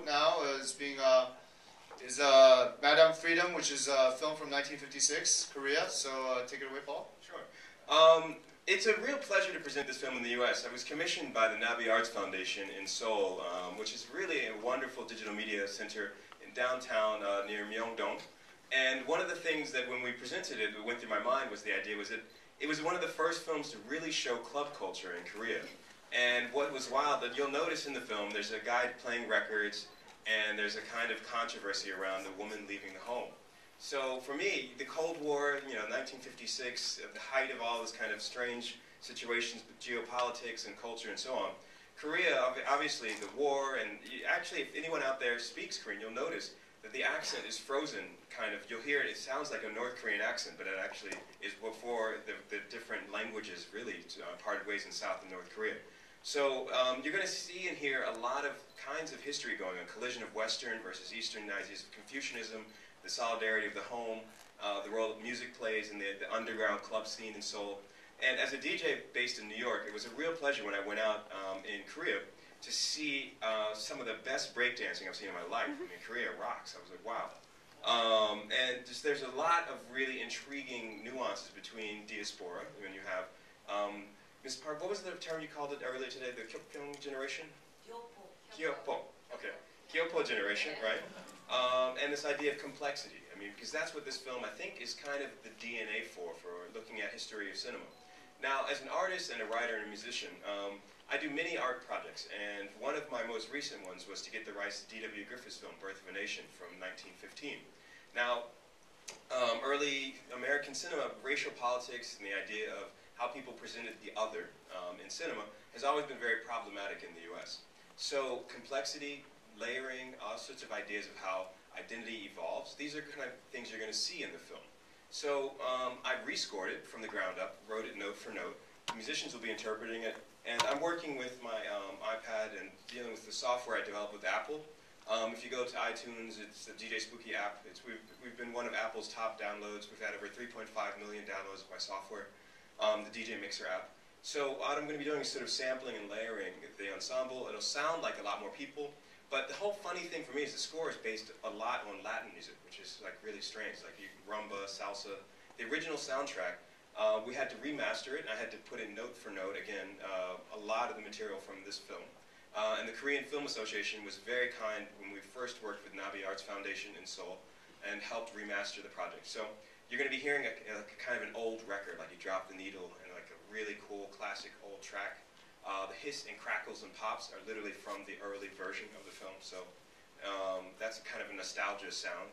Now is Madame Freedom, which is a film from 1956, Korea. So take it away, Paul. Sure. It's a real pleasure to present this film in the U.S. I was commissioned by the Nabi Arts Foundation in Seoul, which is really a wonderful digital media center in downtown near Myeongdong. And one of the things that when we presented it, what went through my mind was the idea was that it was one of the first films to really show club culture in Korea. And what was wild, that you'll notice in the film, there's a guy playing records, and there's a kind of controversy around the woman leaving the home. So for me, the Cold War, 1956, at the height of all this kind of strange situations with geopolitics and culture and so on, Korea, obviously the war, and actually if anyone out there speaks Korean, you'll notice that the accent is frozen, kind of. You'll hear it, it sounds like a North Korean accent, but it actually is before the different languages really parted ways in South and North Korea. So you're going to see and hear a lot of kinds of history going on, collision of Western versus Eastern ideas of Confucianism, the solidarity of the home, the role that music plays in the underground club scene in Seoul. And as a DJ based in New York, it was a real pleasure when I went out in Korea to see some of the best breakdancing I've seen in my life. I mean, Korea rocks. I was like, wow. And just there's a lot of really intriguing nuances between diaspora, when you have Ms. Park, what was the term you called it earlier today? The Kyopyeong generation? Kyopo. Okay. Kyopo generation, right? And this idea of complexity. I mean, because that's what this film, I think, is kind of the DNA for looking at history of cinema. Now, as an artist and a writer and a musician, I do many art projects, and one of my most recent ones was to get the rights to D.W. Griffith's film, Birth of a Nation, from 1915. Now, early American cinema, racial politics and the idea of how people presented the other in cinema has always been very problematic in the U.S. So complexity, layering, all sorts of ideas of how identity evolves, these are kind of things you're going to see in the film. So I rescored it from the ground up, wrote it note for note. The musicians will be interpreting it, and I'm working with my iPad and dealing with the software I developed with Apple. If you go to iTunes, it's the DJ Spooky app. We've been one of Apple's top downloads. We've had over 3.5 million downloads of my software. The DJ Mixer app. So what I'm going to be doing is sort of sampling and layering the ensemble. It'll sound like a lot more people, but the whole funny thing for me is the score is based a lot on Latin music, which is like really strange, like rumba, salsa. The original soundtrack, we had to remaster it, and I had to put in note for note, again, a lot of the material from this film. And the Korean Film Association was very kind when we first worked with Nabi Arts Foundation in Seoul and helped remaster the project. So you're going to be hearing a kind of an old record, like you drop the needle, and like a really cool, classic old track. The hiss and crackles and pops are literally from the early version of the film, so that's kind of a nostalgia sound.